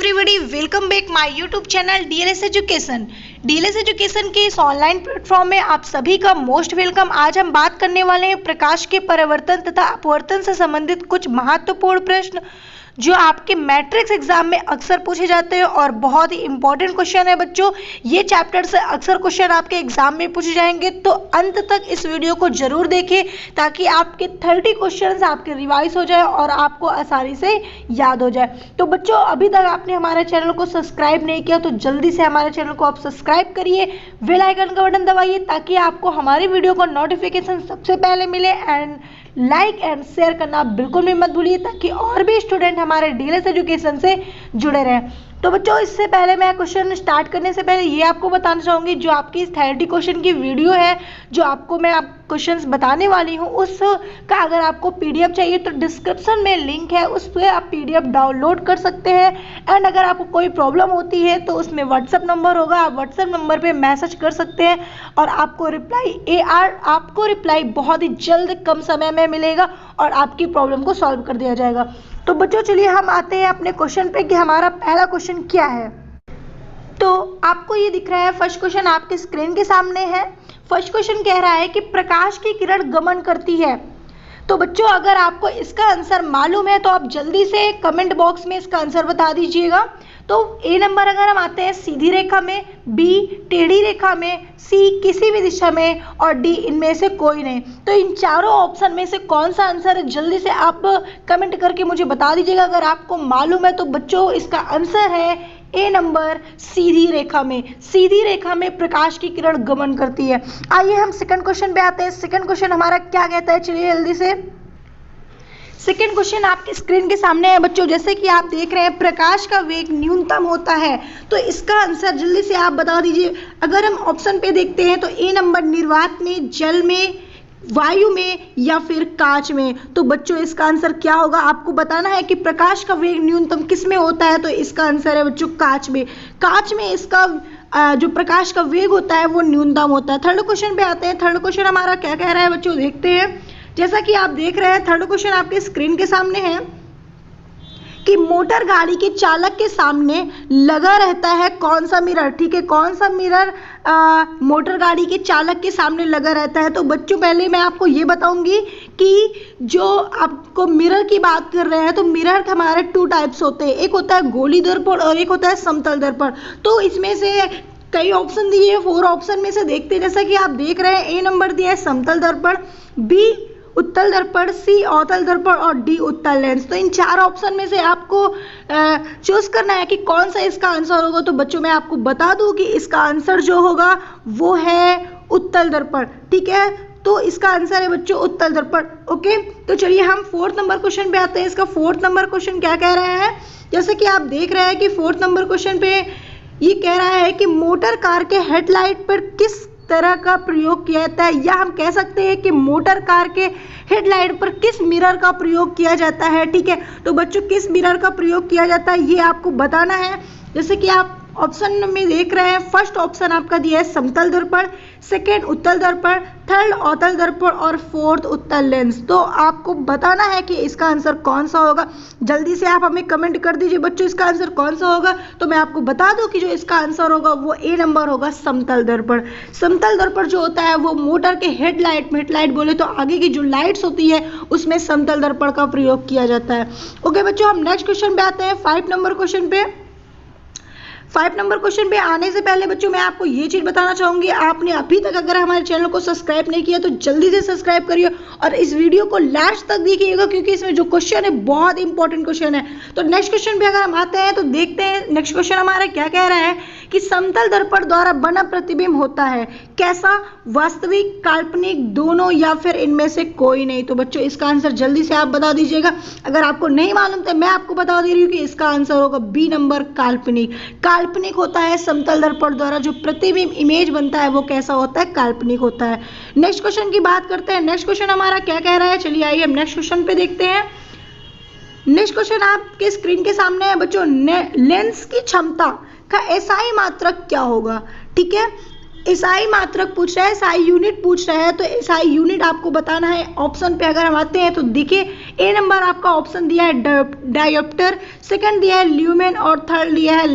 Everybody, welcome back my YouTube channel DLS education. DLS education के इस online platform में आप सभी का मोस्ट वेलकम। आज हम बात करने वाले हैं प्रकाश के परिवर्तन तथा अपवर्तन से संबंधित कुछ महत्वपूर्ण प्रश्न जो आपके मैट्रिक्स एग्जाम में अक्सर पूछे जाते हैं और बहुत ही इंपॉर्टेंट क्वेश्चन है बच्चों। ये चैप्टर से अक्सर क्वेश्चन आपके एग्जाम में पूछे जाएंगे, तो अंत तक इस वीडियो को जरूर देखें ताकि आपके 30 क्वेश्चंस आपके रिवाइज हो जाए और आपको आसानी से याद हो जाए। तो बच्चों, अभी तक आपने हमारे चैनल को सब्सक्राइब नहीं किया तो जल्दी से हमारे चैनल को आप सब्सक्राइब करिए, बेल आइकन का बटन दबाइए ताकि आपको हमारी वीडियो का नोटिफिकेशन सबसे पहले मिले। एंड लाइक एंड शेयर करना बिल्कुल भी मत भूलिए ताकि और भी स्टूडेंट हमारे डीएलएस एजुकेशन से जुड़े रहें। तो बच्चों, इससे पहले मैं क्वेश्चन स्टार्ट करने से पहले ये आपको बताना चाहूँगी, जो आपकी इस 30 क्वेश्चन की वीडियो है जो आपको मैं क्वेश्चंस बताने वाली हूँ, उसका अगर आपको पीडीएफ चाहिए तो डिस्क्रिप्शन में लिंक है, उस पर आप पीडीएफ डाउनलोड कर सकते हैं। एंड अगर आपको कोई प्रॉब्लम होती है तो उसमें व्हाट्सएप नंबर होगा, आप व्हाट्सएप नंबर पे मैसेज कर सकते हैं और आपको रिप्लाई बहुत ही जल्द कम समय में मिलेगा और आपकी प्रॉब्लम को सॉल्व कर दिया जाएगा। तो बच्चों, चलिए हम आते हैं अपने क्वेश्चन पे कि हमारा पहला क्वेश्चन क्या है। तो आपको ये दिख रहा है, फर्स्ट क्वेश्चन आपके स्क्रीन के सामने है। फर्स्ट क्वेश्चन कह रहा है कि प्रकाश की किरण गमन करती है। तो बच्चों, अगर आपको इसका आंसर मालूम है तो आप जल्दी से कमेंट बॉक्स में इसका आंसर बता दीजिएगा। तो ए नंबर अगर हम आते हैं सीधी रेखा में, बी टेढ़ी रेखा में, सी किसी भी दिशा में और डी इनमें से कोई नहीं। तो इन चारों ऑप्शन में से कौन सा आंसर है, जल्दी से आप कमेंट करके मुझे बता दीजिएगा। अगर आपको मालूम है तो बच्चों, इसका आंसर है ए नंबर सीधी रेखा में। सीधी रेखा में प्रकाश की किरण गमन करती है। आइए हम सेकंड क्वेश्चन पे आते हैं। सेकंड क्वेश्चन हमारा क्या कहता है, चलिए जल्दी से। सेकेंड क्वेश्चन आपके स्क्रीन के सामने है बच्चों। जैसे कि आप देख रहे हैं, प्रकाश का वेग न्यूनतम होता है, तो इसका आंसर जल्दी से आप बता दीजिए। अगर हम ऑप्शन पे देखते हैं तो ए नंबर निर्वात में, जल में, वायु में या फिर कांच में। तो बच्चों, इसका आंसर क्या होगा, आपको बताना है कि प्रकाश का वेग न्यूनतम किस में होता है। तो इसका आंसर है बच्चों कांच में। कांच में इसका जो प्रकाश का वेग होता है वो न्यूनतम होता है। थर्ड क्वेश्चन पे आते हैं। थर्ड क्वेश्चन हमारा क्या कह रहा है बच्चों, देखते हैं। जैसा कि आप देख रहे हैं, थर्ड क्वेश्चन आपके स्क्रीन के सामने है कि मोटर गाड़ी के चालक के सामने लगा रहता है कौन सा मिरर। ठीक है, कौन सा मिरर मोटर गाड़ी के चालक के सामने लगा रहता है। तो बच्चों, पहले मैं आपको ये बताऊंगी कि जो आपको मिरर की बात कर रहे हैं तो मिरर हमारे 2 टाइप्स होते हैं, एक होता है गोली दर्पण और एक होता है समतल दर्पण। तो इसमें से कई ऑप्शन दिए हैं, 4 ऑप्शन में से देखते हैं। जैसा कि आप देख रहे हैं, ए नंबर दिया है समतल दर्पण, बी उत्तल दर्पण, सी अवतल दर्पण और डी उत्तल लेंस। तो इन 4 ऑप्शन में से आपको चूज करना है कि कौन सा इसका आंसर होगा। तो बच्चों, मैं आपको बता दूं कि इसका आंसर जो होगा वो है उत्तल दर्पण। ठीक है, तो इसका आंसर है बच्चों उत्तल दर्पण। ओके, तो चलिए हम 4th नंबर क्वेश्चन पे आते हैं। इसका 4th नंबर क्वेश्चन क्या कह रहा है, जैसे कि आप देख रहे हैं कि 4th नंबर क्वेश्चन पे ये कह रहा है कि मोटर कार के हेडलाइट पर किस तरह का प्रयोग किया जाता है, या हम कह सकते हैं कि मोटर कार के हेडलाइट पर किस मिरर का प्रयोग किया जाता है। ठीक है, तो बच्चों, किस मिरर का प्रयोग किया जाता है ये आपको बताना है। जैसे कि आप ऑप्शन में देख रहे हैं, फर्स्ट ऑप्शन आपका दिया है समतल दर्पण, सेकेंड उत्तल दर्पण, थर्ड अवतल दर्पण और 4th उत्तल लेंस। तो आपको बताना है कि इसका आंसर कौन सा होगा। जल्दी से आप हमें कमेंट कर दीजिए बच्चों, इसका आंसर कौन सा होगा। तो मैं आपको बता दूं कि जो इसका आंसर होगा वो ए नंबर होगा समतल दर्पण। समतल दर्पण जो होता है वो मोटर के हेडलाइट में, हेडलाइट बोले तो आगे की जो लाइट्स होती है उसमें समतल दर्पण का प्रयोग किया जाता है। ओके बच्चों, हम नेक्स्ट क्वेश्चन पे आते हैं, 5 नंबर क्वेश्चन पे। 5 नंबर क्वेश्चन पे आने से पहले बच्चों, मैं आपको ये चीज़ बताना चाहूँगी, आपने अभी तक अगर हमारे चैनल को सब्सक्राइब नहीं किया तो जल्दी से सब्सक्राइब करिए और इस वीडियो को लास्ट तक देखिएगा क्योंकि इसमें जो क्वेश्चन है बहुत इंपॉर्टेंट क्वेश्चन है। तो नेक्स्ट क्वेश्चन पे अगर हम आते हैं तो देखते हैं नेक्स्ट क्वेश्चन हमारा क्या कह रहा है कि समतल दर्पण द्वारा बना प्रतिबिंब होता है कैसा, वास्तविक, काल्पनिक, दोनों या फिर इनमें से कोई नहीं। तो बच्चों, इसका आंसर जल्दी से आप बता दीजिएगा। अगर आपको नहीं मालूम तो मैं आपको बता दे रही हूँ कि इसका आंसर होगा बी नंबर काल्पनिक। काल्पनिक होता है समतल दर्पण द्वारा जो प्रतिबिंब इमेज बनता है वो कैसा होता है, काल्पनिक होता है। नेक्स्ट क्वेश्चन की बात करते हैं। नेक्स्ट क्वेश्चन हमारा क्या कह रहा है, चलिए आइए हम नेक्स्ट क्वेश्चन पे देखते हैं। नेक्स्ट क्वेश्चन आपके स्क्रीन के सामने है बच्चों, लेंस की क्षमता का एसआई मात्रक क्या होगा। ठीक है, एसआई मात्रक पूछ रहा है, एसआई यूनिट पूछ रहा है, तो एसआई यूनिट आपको बताना है। ऑप्शन पे अगर हम आते हैं तो देखिए ए नंबर आपका ऑप्शन दिया है डायोप्टर, सेकंड दिया है ल्यूमेन और थर्ड दिया है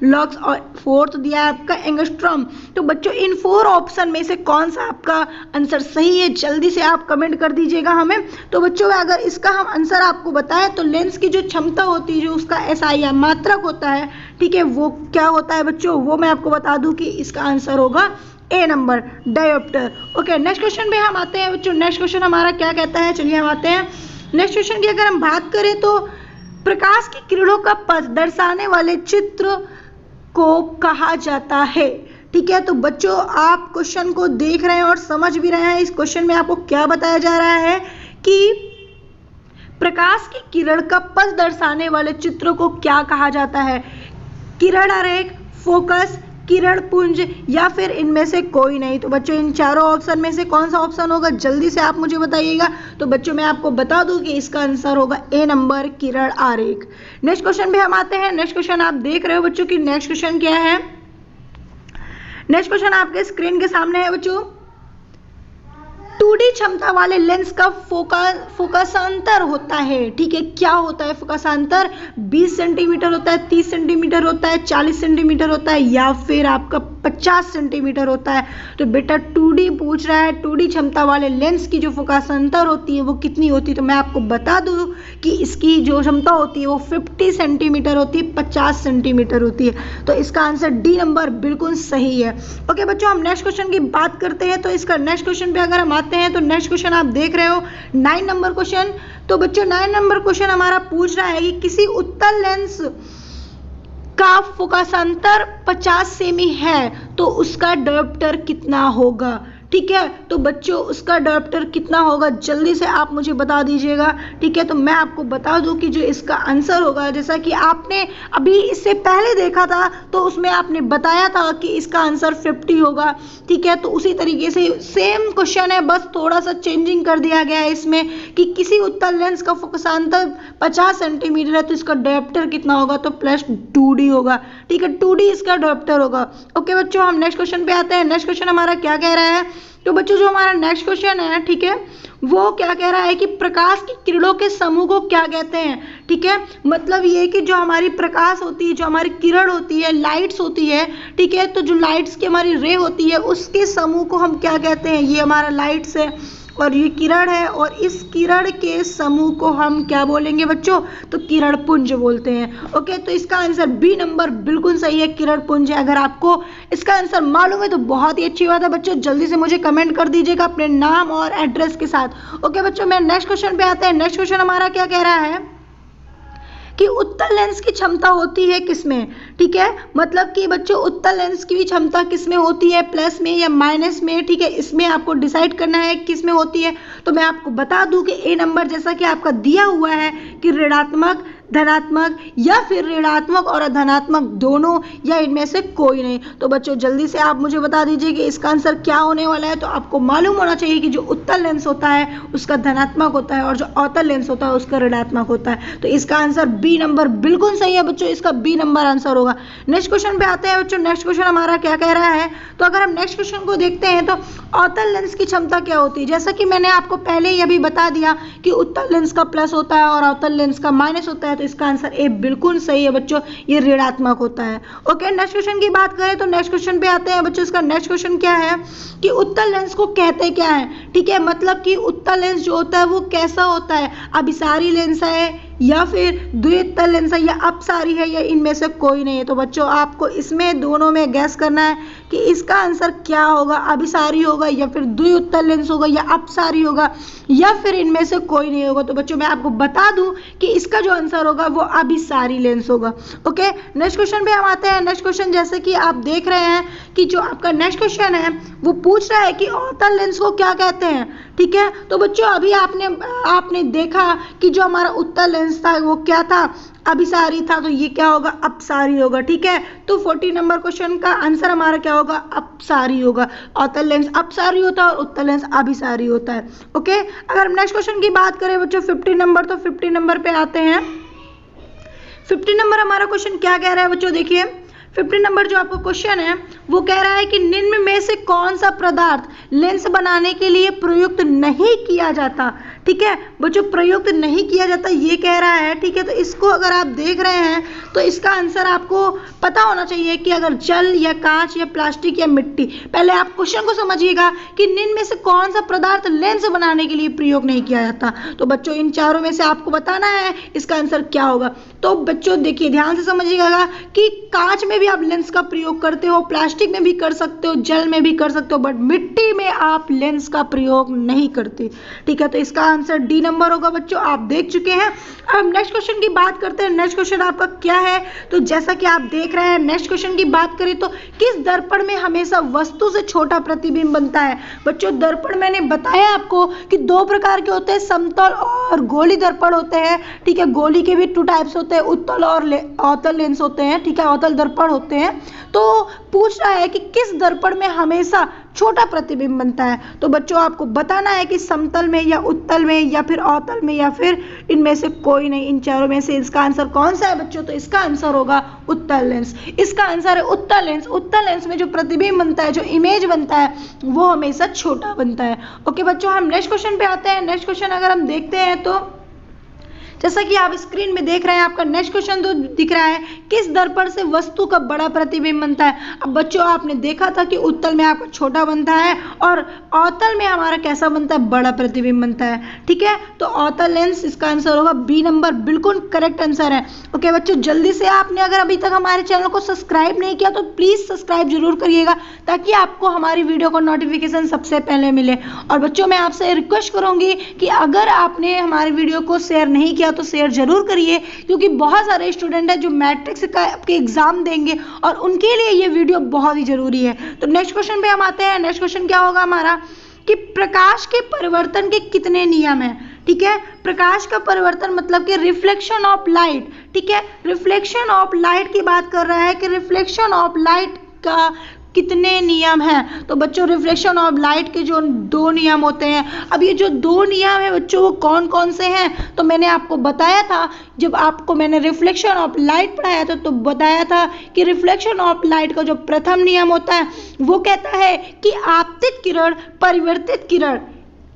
लक्स और फोर्थ दिया है आपका एंगस्ट्रॉम। तो बच्चों इन 4 ऑप्शन में से कौन सा आपका आंसर सही है, जल्दी से आप कमेंट कर दीजिएगा हमें। तो बच्चों अगर इसका हम आंसर आपको बताएं तो लेंस की जो क्षमता होती है, जो उसका एसआई मात्रक होता है, ठीक है, वो क्या होता है बच्चों, वो मैं आपको बता दूं कि इसका आंसर होगा A number diopter. Okay, next question पे हम आते हैं बच्चों। नेक्स्ट क्वेश्चन हमारा क्या कहता है, चलिए हम आते हैं नेक्स्ट क्वेश्चन की। अगर हम बात करें तो प्रकाश की किरणों का पथ दर्शाने वाले चित्र को कहा जाता है। ठीक है, तो बच्चों आप क्वेश्चन को देख रहे हैं और समझ भी रहे हैं। इस क्वेश्चन में आपको क्या बताया जा रहा है कि प्रकाश की किरण का पथ दर्शाने वाले चित्र को क्या कहा जाता है, किरण आरेख, फोकस, किरण पुंज या फिर इनमें से कोई नहीं। तो बच्चों इन चारों ऑप्शन में से कौन सा ऑप्शन होगा, जल्दी से आप मुझे बताइएगा। तो बच्चों मैं आपको बता दूं कि इसका आंसर होगा ए नंबर किरण आरेख। नेक्स्ट क्वेश्चन पे हम आते हैं। नेक्स्ट क्वेश्चन आप देख रहे हो बच्चों कि नेक्स्ट क्वेश्चन क्या है। नेक्स्ट क्वेश्चन आपके स्क्रीन के सामने है बच्चों। 2D क्षमता वाले लेंस का फोकसांतर होता है। ठीक है, क्या होता है फोकसांतर, 20 सेंटीमीटर होता है, 30 सेंटीमीटर होता है, 40 सेंटीमीटर होता है या फिर आपका 50 सेंटीमीटर होता है। तो बेटा 2D पूछ रहा है, 2D क्षमता वाले लेंस की जो फोकसांतर होती है वो कितनी होती है। तो मैं आपको बता दूं कि इसकी जो क्षमता होती है वो 50 सेंटीमीटर होती है, 50 सेंटीमीटर होती है। तो इसका आंसर डी नंबर बिल्कुल सही है। ओके बच्चों, हम नेक्स्ट क्वेश्चन की बात करते हैं। तो इसका नेक्स्ट क्वेश्चन पे अगर हम आते हैं तो नेक्स्ट क्वेश्चन आप देख रहे हो 9 नंबर क्वेश्चन। तो बच्चों 9 नंबर क्वेश्चन हमारा पूछ रहा है कि किसी उत्तल लेंस का फोकसांतर 50 सेमी है तो उसका डायोप्टर कितना होगा। ठीक है, तो बच्चों उसका डायोप्टर कितना होगा जल्दी से आप मुझे बता दीजिएगा। ठीक है, तो मैं आपको बता दूं कि जो इसका आंसर होगा, जैसा कि आपने अभी इससे पहले देखा था तो उसमें आपने बताया था कि इसका आंसर 50 होगा। ठीक है, तो उसी तरीके से सेम क्वेश्चन है, बस थोड़ा सा चेंजिंग कर दिया गया है इसमें कि किसी उत्तल लेंस का फोकसांतर 50 सेंटीमीटर है तो इसका डायोप्टर कितना होगा, तो प्लस 2D होगा। ठीक है, 2D इसका डायोप्टर होगा। ओके बच्चों, हम नेक्स्ट क्वेश्चन पे आते हैं। नेक्स्ट क्वेश्चन हमारा क्या कह रहा है। तो बच्चों जो हमारा नेक्स्ट क्वेश्चन है, ठीक है, वो क्या कह रहा है कि प्रकाश की किरणों के समूह को क्या कहते हैं। ठीक है, मतलब ये कि जो हमारी प्रकाश होती है, जो हमारी किरण होती है, लाइट्स होती है, ठीक है, तो जो लाइट्स की हमारी रे होती है उसके समूह को हम क्या कहते हैं। ये हमारा लाइट्स है और ये किरण है और इस किरण के समूह को हम क्या बोलेंगे बच्चों, तो किरण पुंज बोलते हैं। ओके, तो इसका आंसर बी नंबर बिल्कुल सही है, किरण पुंज है। अगर आपको इसका आंसर मालूम है तो बहुत ही अच्छी बात है बच्चों, जल्दी से मुझे कमेंट कर दीजिएगा अपने नाम और एड्रेस के साथ। ओके बच्चों, मैं नेक्स्ट क्वेश्चन पे आते हैं। नेक्स्ट क्वेश्चन हमारा क्या कह रहा है कि उत्तल लेंस की क्षमता होती है किसमें। ठीक है, मतलब कि बच्चों उत्तल लेंस की भी क्षमता किसमें होती है, प्लस में या माइनस में। ठीक है, इसमें आपको डिसाइड करना है किसमें होती है। तो मैं आपको बता दूं कि ए नंबर जैसा कि आपका दिया हुआ है कि ऋणात्मक, धनात्मक या फिर ऋणात्मक और धनात्मक दोनों या इनमें से कोई नहीं। तो बच्चों जल्दी से आप मुझे बता दीजिए कि इसका आंसर क्या होने वाला है। तो आपको मालूम होना चाहिए कि जो उत्तल लेंस होता है उसका धनात्मक होता है और जो अवतल लेंस होता है उसका ऋणात्मक होता है। तो इसका आंसर बी नंबर बिल्कुल सही है बच्चों, इसका बी नंबर आंसर होगा। नेक्स्ट क्वेश्चन पे आते हैं बच्चों। नेक्स्ट क्वेश्चन हमारा क्या कह रहा है। तो अगर हम नेक्स्ट क्वेश्चन को देखते हैं तो अवतल लेंस की क्षमता क्या होती है। जैसा कि मैंने आपको पहले ही अभी बता दिया कि उत्तल लेंस का प्लस होता है और अवतल लेंस का माइनस होता है। तो इसका आंसर ए बिल्कुल सही है बच्चों, ये ऋणात्मक होता है। ओके, नेक्स्ट क्वेश्चन की बात करें तो नेक्स्ट क्वेश्चन पे आते हैं बच्चों। इसका नेक्स्ट क्वेश्चन क्या है कि उत्तल लेंस को कहते क्या है। ठीक है, मतलब कि उत्तल लेंस जो होता है वो कैसा होता है, अभिसारी लेंस है या फिर द्वितल लेंस है या अपसारी है या इनमें से कोई नहीं है। तो बच्चों आपको इसमें दोनों में गैस करना है कि इसका आंसर क्या होगा, अभिसारी होगा या फिर द्वितल लेंस होगा या अपसारी होगा या फिर इनमें से कोई नहीं होगा। तो बच्चों मैं आपको बता दूं कि इसका जो आंसर होगा वो अभिसारी लेंस होगा। ओके, नेक्स्ट क्वेश्चन पे हम आते हैं। नेक्स्ट क्वेश्चन जैसे कि आप देख रहे हैं कि जो आपका नेक्स्ट क्वेश्चन है वो पूछ रहा है कि अवतल लेंस को क्या कहते हैं। ठीक है, तो बच्चों अभी आपने देखा कि जो हमारा उत्तल लेंस था वो क्या था, अभिसारी था। तो ये क्या होगा, अपसारी होगा। ठीक है, तो 40 नंबर क्वेश्चन का आंसर हमारा क्या होगा, अपसारी होगा। अवतल लेंस अपसारी होता है और उत्तल लेंस अभिसारी होता है। ओके, अगर हम नेक्स्ट क्वेश्चन की बात करें बच्चों 50 नंबर, तो 50 नंबर पे आते हैं। 50 नंबर हमारा क्वेश्चन क्या कह रहा है बच्चों, देखिए 15 नंबर जो आपका क्वेश्चन है वो कह रहा है कि निम्न में से कौन सा पदार्थ लेंस बनाने के लिए प्रयुक्त नहीं किया जाता। ठीक है बच्चों, प्रयुक्त नहीं किया जाता ये कह रहा है। ठीक है, तो इसको अगर आप देख रहे हैं तो इसका आंसर आपको पता होना चाहिए कि अगर जल या कांच या प्लास्टिक या मिट्टी। पहले आप क्वेश्चन को समझिएगा कि निम्न में से कौन सा पदार्थ लेंस बनाने के लिए प्रयोग नहीं किया जाता। तो बच्चों इन चारों में से आपको बताना है इसका आंसर क्या होगा। तो बच्चों देखिए ध्यान से समझिएगा कि कांच में भी आप लेंस का प्रयोग करते हो, प्लास्टिक में भी कर सकते हो, जल में भी कर सकते हो, बट मिट्टी में आप लेंस का प्रयोग नहीं करते। ठीक है, तो इसका आंसर डी नंबर होगा बच्चों, आप देख चुके हैं। अब नेक्स्ट क्वेश्चन की बात करते हैं। नेक्स्ट क्वेश्चन आपका क्या है, तो जैसा कि आप देख रहे हैं नेक्स्ट क्वेश्चन की बात करें तो किस दर्पण में हमेशा वस्तु से छोटा प्रतिबिंब बनता है। बच्चों दर्पण मैंने बताया आपको कि दो प्रकार के होते हैं, समतल और गोली दर्पण होते हैं। ठीक है, गोली के भी 2 टाइप्स होते हैं, उत्तल और अवतल लेंस होते हैं। ठीक है, अवतल दर्पण होते हैं। तो पूछ रहा है कि किस दर्पण में हमेशा छोटा प्रतिबिंब बनता है। तो बच्चों आपको बताना है कि समतल में या उत्तल में या फिर अवतल में या फिर इनमें से कोई नहीं, इन चारों में से इसका आंसर कौन सा है बच्चों। तो इसका आंसर होगा उत्तल लेंस। इसका आंसर है उत्तल लेंस। उत्तल लेंस में जो प्रतिबिंब बनता है, जो इमेज बनता है वो हमेशा छोटा बनता है। ओके बच्चों, हम नेक्स्ट क्वेश्चन पे आते हैं। नेक्स्ट क्वेश्चन अगर हम देखते हैं तो जैसा कि आप स्क्रीन में देख रहे हैं आपका नेक्स्ट क्वेश्चन तो दिख रहा है, किस दर्पण से वस्तु का बड़ा प्रतिबिंब बनता है। अब बच्चों आपने देखा था कि उत्तल में आपका छोटा बनता है और अवतल में हमारा कैसा बनता है, बड़ा प्रतिबिंब बनता है। ठीक है, तो अवतल लेंस इसका आंसर होगा बी नंबर, बिल्कुल करेक्ट आंसर है। ओके बच्चों, जल्दी से आपने अगर अभी तक हमारे चैनल को सब्सक्राइब नहीं किया तो प्लीज सब्सक्राइब जरूर करिएगा ताकि आपको हमारी वीडियो का नोटिफिकेशन सबसे पहले मिले। और बच्चों मैं आपसे रिक्वेस्ट करूंगी कि अगर आपने हमारी वीडियो को शेयर नहीं किया तो शेयर जरूर करिए, क्योंकि बहुत सारे स्टूडेंट हैं जो मैट्रिक्स का आपके एग्जाम देंगे और उनके लिए ये वीडियो बहुत ही जरूरी है। तो नेक्स्ट क्वेश्चन पे हम आते हैं। नेक्स्ट क्वेश्चन क्या होगा हमारा कि प्रकाश के परिवर्तन के कितने नियम हैं। ठीक है, प्रकाश का परिवर्तन मतलब कि रिफ्लेक्शन ऑफ लाइट। ठीक है, रिफ्लेक्शन ऑफ लाइट की बात कर रहा है कि रिफ्लेक्शन ऑफ लाइट का कितने नियम हैं। तो बच्चों रिफ्लेक्शन ऑफ लाइट के जो 2 नियम होते हैं, अब ये जो 2 नियम है बच्चों वो कौन कौन से हैं तो मैंने आपको बताया था, जब आपको मैंने रिफ्लेक्शन ऑफ लाइट पढ़ाया था तो बताया था कि रिफ्लेक्शन ऑफ लाइट का जो प्रथम नियम होता है वो कहता है कि आपतित किरण, परिवर्तित किरण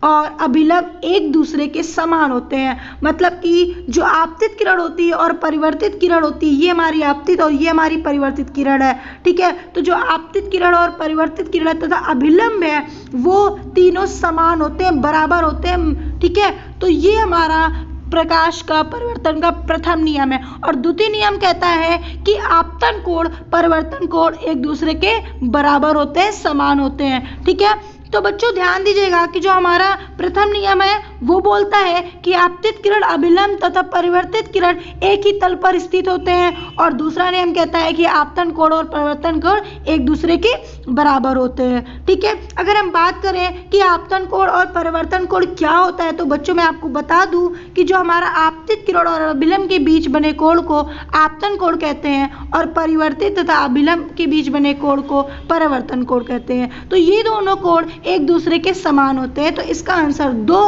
और अभिलंब एक दूसरे के समान होते हैं। मतलब कि जो आपतित किरण होती है और परिवर्तित किरण होती है, ये हमारी आपतित और ये हमारी परिवर्तित किरण है। ठीक है, तो जो आपतित किरण और परिवर्तित किरण तथा अभिलंब है वो तीनों समान होते हैं, बराबर होते हैं। ठीक है, तो ये हमारा प्रकाश का परिवर्तन का प्रथम नियम है। और द्वितीय नियम कहता है कि आपतन कोण, परिवर्तन कोण एक दूसरे के बराबर होते हैं, समान होते हैं। ठीक है, तो बच्चों ध्यान दीजिएगा कि जो हमारा प्रथम नियम है वो बोलता है कि आपतित किरण, अभिलंब तथा परिवर्तित किरण एक ही तल पर स्थित होते हैं, और दूसरा नियम कहता है कि आपतन कोण और परिवर्तन कोण एक दूसरे के बराबर होते हैं। ठीक है, अगर हम बात करें कि आपतन कोण और परिवर्तन कोण क्या होता है तो बच्चों मैं आपको बता दूं कि जो हमारा आपतित किरण और अभिलंब के बीच बने कोण को आपतन कोण कहते हैं और परिवर्तित तथा अभिलंब के बीच बने कोण को परिवर्तन कोण कहते हैं। तो ये दोनों कोण एक दूसरे के समान होते हैं। तो इसका आंसर 2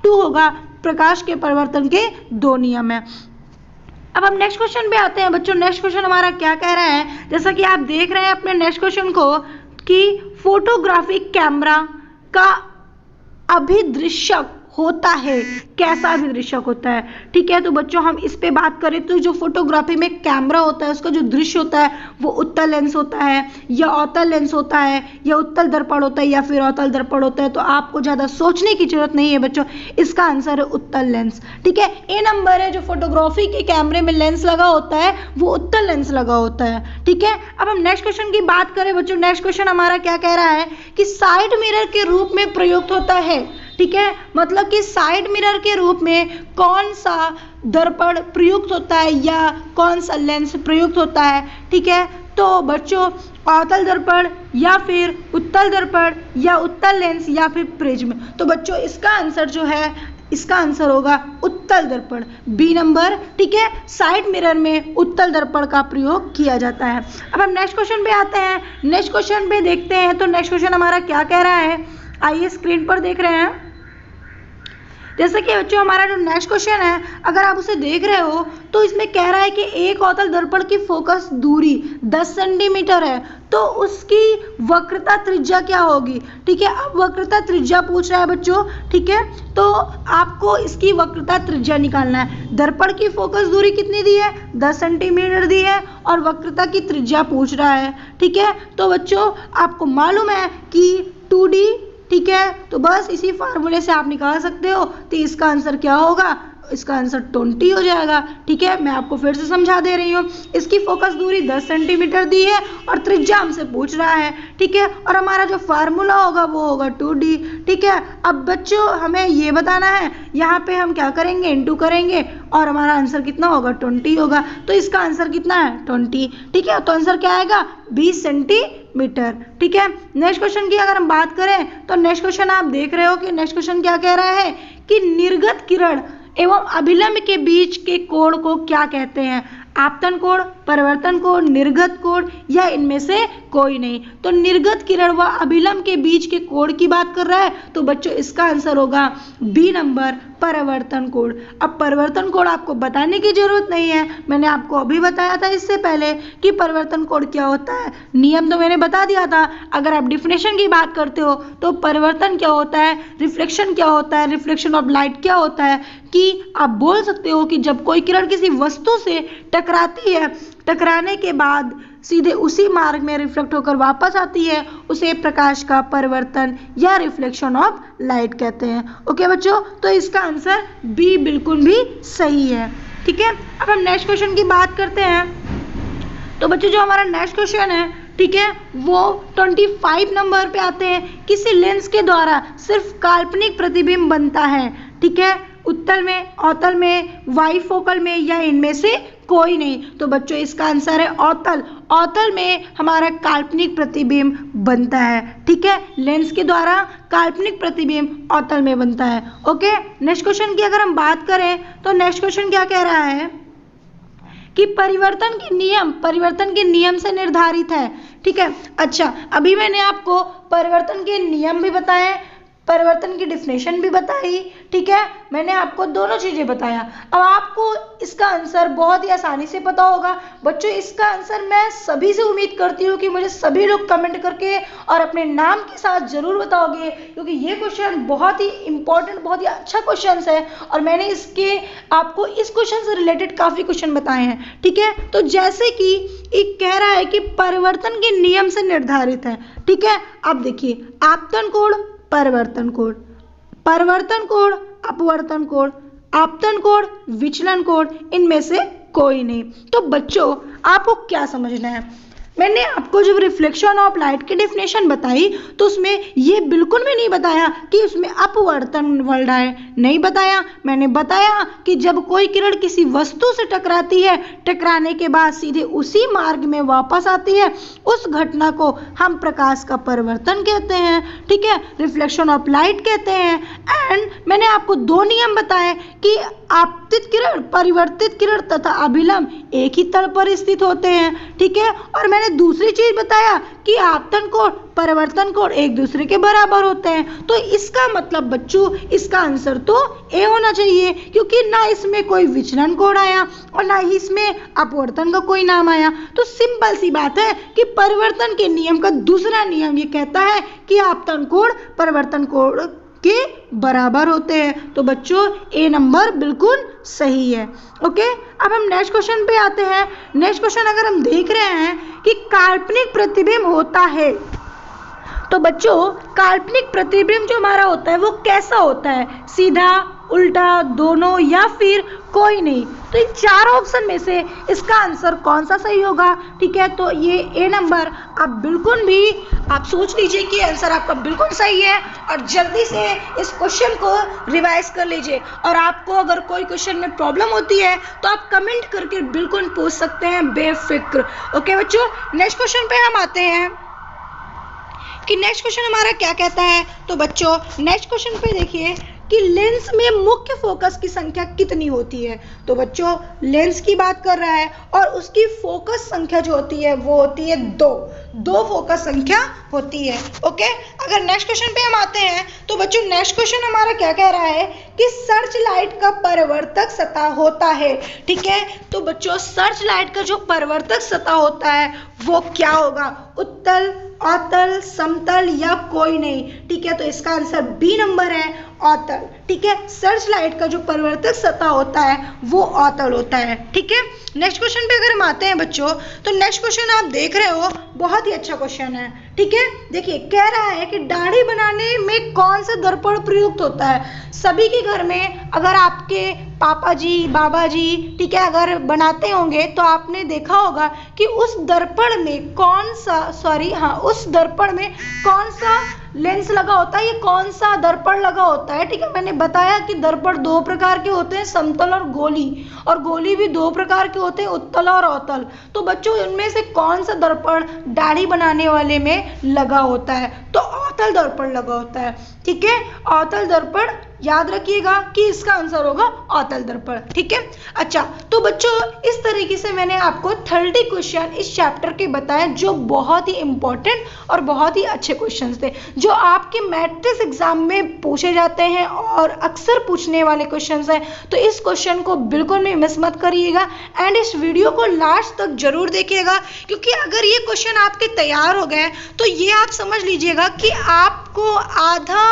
होगा, प्रकाश के परिवर्तन के 2 नियम है। अब हम नेक्स्ट क्वेश्चन पे आते हैं बच्चों। नेक्स्ट क्वेश्चन हमारा क्या कह रहा है, जैसा कि आप देख रहे हैं अपने नेक्स्ट क्वेश्चन को कि फोटोग्राफिक कैमरा का अभिदृश्यक होता है, कैसा अभिदृश्यक होता है। ठीक है, तो बच्चों हम इस पे बात करें तो जो फोटोग्राफी में कैमरा होता है उसका जो दृश्य होता है वो उत्तल लेंस होता है या अवतल लेंस होता है या उत्तल दर्पण होता है या फिर अवतल दर्पण होता है। तो आपको ज़्यादा सोचने की जरूरत नहीं है बच्चों, इसका आंसर है उत्तल लेंस। ठीक है, ए नंबर है, जो फोटोग्राफी के कैमरे में लेंस लगा होता है वो उत्तल लेंस लगा होता है। ठीक है, अब हम नेक्स्ट क्वेश्चन की बात करें बच्चों। नेक्स्ट क्वेश्चन हमारा क्या कह रहा है कि साइड मिरर के रूप में प्रयुक्त होता है। ठीक है, मतलब कि साइड मिरर के रूप में कौन सा दर्पण प्रयुक्त होता है या कौन सा लेंस प्रयुक्त होता है। ठीक है, तो बच्चों अवतल दर्पण या फिर उत्तल दर्पण या उत्तल लेंस या फिर प्रिज्म। तो बच्चों इसका आंसर जो है, इसका आंसर होगा उत्तल दर्पण, बी नंबर। ठीक है, साइड मिरर में उत्तल दर्पण का प्रयोग किया जाता है। अब हम नेक्स्ट क्वेश्चन पे आते हैं। नेक्स्ट क्वेश्चन पे देखते हैं तो नेक्स्ट क्वेश्चन हमारा क्या कह रहा है, आइए स्क्रीन पर देख रहे हैं। जैसे कि बच्चों हमारा जो नेक्स्ट क्वेश्चन है, अगर आप उसे देख रहे हो तो इसमें कह रहा है कि एक अवतल दर्पण की फोकस दूरी 10 सेंटीमीटर है, तो उसकी वक्रता त्रिज्या क्या होगी। ठीक है, अब वक्रता त्रिज्या पूछ रहा है बच्चों। ठीक है, तो आपको इसकी वक्रता त्रिज्या निकालना है। दर्पण की फोकस दूरी कितनी दी है, 10 सेंटीमीटर दी है, और वक्रता की त्रिज्या पूछ रहा है। ठीक है, तो बच्चों आपको मालूम है कि 2D, ठीक है, तो बस इसी फार्मूले से आप निकाल सकते हो। तो इसका आंसर क्या होगा, इसका आंसर 20 हो जाएगा। ठीक है, मैं आपको फिर से समझा दे रही हूँ। इसकी फोकस दूरी 10 सेंटीमीटर दी है और त्रिज्या हमसे पूछ रहा है। ठीक है, और हमारा जो फार्मूला होगा वो होगा 2D। ठीक है, अब बच्चों हमें ये बताना है, यहाँ पे हम क्या करेंगे, इनटू करेंगे और हमारा आंसर कितना होगा, 20 होगा। तो इसका आंसर कितना है, 20। ठीक है, तो आंसर क्या आएगा, 20 सेंटीमीटर। ठीक है, नेक्स्ट क्वेश्चन की अगर हम बात करें तो नेक्स्ट क्वेश्चन आप देख रहे हो कि नेक्स्ट क्वेश्चन क्या कह रहा है कि निर्गत किरण एवं अभिलंब के बीच के कोण को क्या कहते हैं। आपतन कोण, परिवर्तन कोण, निर्गत कोण या इनमें से कोई नहीं। तो निर्गत किरण व अभिलंब के बीच के कोण की बात कर रहा है, तो बच्चों इसका आंसर होगा बी नंबर, परिवर्तन कोण। अब परिवर्तन कोण आपको बताने की जरूरत नहीं है, मैंने आपको अभी बताया था इससे पहले कि परिवर्तन कोण क्या होता है। नियम तो मैंने बता दिया था। अगर आप डिफिनेशन की बात करते हो तो परिवर्तन क्या होता है, रिफ्लेक्शन क्या होता है, रिफ्लेक्शन ऑफ लाइट क्या होता है, कि आप बोल सकते हो कि जब कोई किरण किसी वस्तु से टकराती है, टकराने के बाद सीधे उसी मार्ग में रिफ्लेक्ट होकर वापस आती है, उसे प्रकाश का परिवर्तन या रिफ्लेक्शन ऑफ लाइट कहते हैं। ओके बच्चों, तो इसका आंसर बी बिल्कुल भी सही है। ठीक है, अब हम नेक्स्ट क्वेश्चन की बात करते हैं। तो बच्चों जो हमारा नेक्स्ट क्वेश्चन है, ठीक है, वो 25 नंबर पे आते हैं। किसी लेंस के द्वारा सिर्फ काल्पनिक प्रतिबिंब बनता है। ठीक है, उत्तल में, अवतल में, वाइफोकल में या इनमें से कोई नहीं। तो बच्चों इसका आंसर है अवतल। अवतल में हमारा काल्पनिक प्रतिबिंब बनता है। ठीक है, लेंस के द्वारा काल्पनिक प्रतिबिंब अवतल में बनता है। ओके, नेक्स्ट क्वेश्चन की अगर हम बात करें तो नेक्स्ट क्वेश्चन क्या कह रहा है कि परिवर्तन के नियम से निर्धारित है। ठीक है, अच्छा अभी मैंने आपको परिवर्तन के नियम भी बताए, परिवर्तन की डिफिनेशन भी बताई। ठीक है, मैंने आपको दोनों चीजें बताया। अब आपको इसका आंसर बहुत ही आसानी से पता होगा। बच्चों इसका आंसर मैं सभी से उम्मीद करती हूँ कि मुझे सभी लोग कमेंट करके और अपने नाम के साथ जरूर बताओगे, क्योंकि ये क्वेश्चन बहुत ही इंपॉर्टेंट, बहुत ही अच्छा क्वेश्चन है और मैंने इसके आपको इस क्वेश्चन से रिलेटेड काफी क्वेश्चन बताए हैं। ठीक है, तो जैसे कि एक कह रहा है कि परिवर्तन के नियम से निर्धारित है। ठीक है, अब देखिए आपतन कोण, परिवर्तन कोण, परिवर्तन कोण, अपवर्तन कोण, आपतन कोण, विचलन कोण, इनमें से कोई नहीं। तो बच्चों आपको क्या समझना है, मैंने आपको जब रिफ्लेक्शन ऑफ लाइट की डेफिनेशन बताई तो उसमें ये बिल्कुल भी नहीं बताया कि उसमें अपवर्तन वर्ड है, नहीं बताया। मैंने बताया कि जब कोई किरण किसी वस्तु से टकराती है, टकराने के बाद सीधे उसी मार्ग में वापस आती है, उस घटना को हम प्रकाश का परिवर्तन कहते हैं। ठीक है, रिफ्लेक्शन ऑफ लाइट कहते हैं। एंड मैंने आपको दो नियम बताए कि आपतित किरण, परिवर्तित किरण तथा अभिलंब एक ही तल पर स्थित होते हैं। ठीक है, और मैंने दूसरी चीज बताया कि आपतन कोण, परिवर्तन कोण एक दूसरे के बराबर होते हैं। तो इसका मतलब बच्चों इसका आंसर तो ए होना चाहिए, क्योंकि ना इसमें कोई विचलन कोण आया और ना ही इसमें अपवर्तन का कोई नाम आया। तो सिंपल सी बात है कि परिवर्तन के नियम का दूसरा नियम ये कहता है कि आपतन कोण परिवर्तन कोण के बराबर होते हैं। तो बच्चों ए नंबर बिल्कुल सही है। ओके, अब हम नेक्स्ट क्वेश्चन पे आते हैं। नेक्स्ट क्वेश्चन अगर हम देख रहे हैं कि काल्पनिक प्रतिबिंब होता है, तो बच्चों काल्पनिक प्रतिबिंब जो हमारा होता है वो कैसा होता है, सीधा, उल्टा, दोनों या फिर कोई नहीं। तो इन चार ऑप्शन में से इसका आंसर कौन सा सही होगा। ठीक है, तो ये ए नंबर आप बिल्कुल भी आप सोच लीजिए कि आंसर आपका बिल्कुल सही है और जल्दी से इस क्वेश्चन को रिवाइज कर लीजिए। और आपको अगर कोई क्वेश्चन में प्रॉब्लम होती है तो आप कमेंट करके बिल्कुल पूछ सकते हैं बेफिक्र। ओके बच्चों, नेक्स्ट क्वेश्चन पे हम आते हैं कि नेक्स्ट क्वेश्चन हमारा क्या कहता है। तो बच्चों नेक्स्ट क्वेश्चन पे देखिए, कि लेंस में मुख्य फोकस की संख्या कितनी होती है। तो बच्चों लेंस की बात कर रहा है और उसकी फोकस संख्या जो होती है वो होती है 2 फोकस संख्या होती है। ओके, अगर नेक्स्ट क्वेश्चन पे हम आते हैं तो बच्चों नेक्स्ट क्वेश्चन हमारा क्या कह रहा है कि सर्च लाइट का परावर्तक सतह होता है। ठीक है, तो बच्चों सर्च लाइट का जो परावर्तक सतह होता है वो क्या होगा, उत्तल, अवतल, समतल या कोई नहीं। ठीक है, तो इसका आंसर बी नंबर है, अवतल। ठीक है, सर्च लाइट का जो परावर्तक सतह होता है वो अवतल होता है। ठीक है, नेक्स्ट क्वेश्चन पे अगर हम आते हैं बच्चों तो नेक्स्ट क्वेश्चन आप देख रहे हो बहुत ही अच्छा क्वेश्चन है। ठीक है, देखिए कह रहा है कि दाढ़ी बनाने में कौन सा दर्पण प्रयुक्त होता है। सभी के घर में अगर आपके पापा जी, बाबा जी, ठीक है, अगर बनाते होंगे तो आपने देखा होगा कि उस दर्पण में कौन सा लेंस लगा होता है, ये कौन सा दर्पण लगा होता है। ठीक है, मैंने बताया कि दर्पण 2 प्रकार के होते हैं, समतल और गोली भी 2 प्रकार के होते हैं, उत्तल और अवतल। तो बच्चों इनमें से कौन सा दर्पण दाढ़ी बनाने वाले में लगा होता है, तो अवतल दर्पण लगा होता है। ठीक है, अवतल दर्पण याद रखिएगा कि इसका आंसर होगा अवतल दर्पण। ठीक है, अच्छा तो बच्चों इस तरीके से मैंने आपको 30 क्वेश्चन इस चैप्टर के बताए जो बहुत ही इंपॉर्टेंट और बहुत ही अच्छे क्वेश्चंस थे, जो आपके मैट्रिक्स एग्जाम में पूछे जाते हैं और अक्सर पूछने वाले क्वेश्चंस हैं। तो इस क्वेश्चन को बिल्कुल भी मिस मत करिएगा एंड इस वीडियो को लास्ट तक जरूर देखिएगा, क्योंकि अगर ये क्वेश्चन आपके तैयार हो गए तो ये आप समझ लीजिएगा कि आपको आधा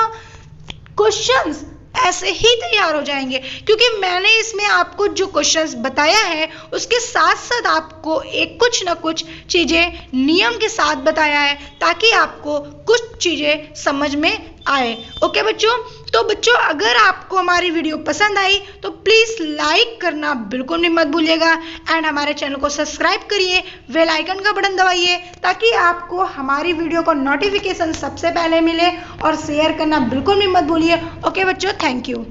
क्वेश्चंस ऐसे ही तैयार हो जाएंगे, क्योंकि मैंने इसमें आपको जो क्वेश्चंस बताया है उसके साथ साथ आपको कुछ ना कुछ चीजें नियम के साथ बताया है ताकि आपको कुछ चीजें समझ में आए। ओके बच्चों, तो बच्चों अगर आपको हमारी वीडियो पसंद आई तो प्लीज लाइक करना बिल्कुल भी मत भूलिएगा एंड हमारे चैनल को सब्सक्राइब करिए, बेल आइकन का बटन दबाइए ताकि आपको हमारी वीडियो का नोटिफिकेशन सबसे पहले मिले और शेयर करना बिल्कुल भी मत भूलिए। ओके बच्चों, थैंक यू।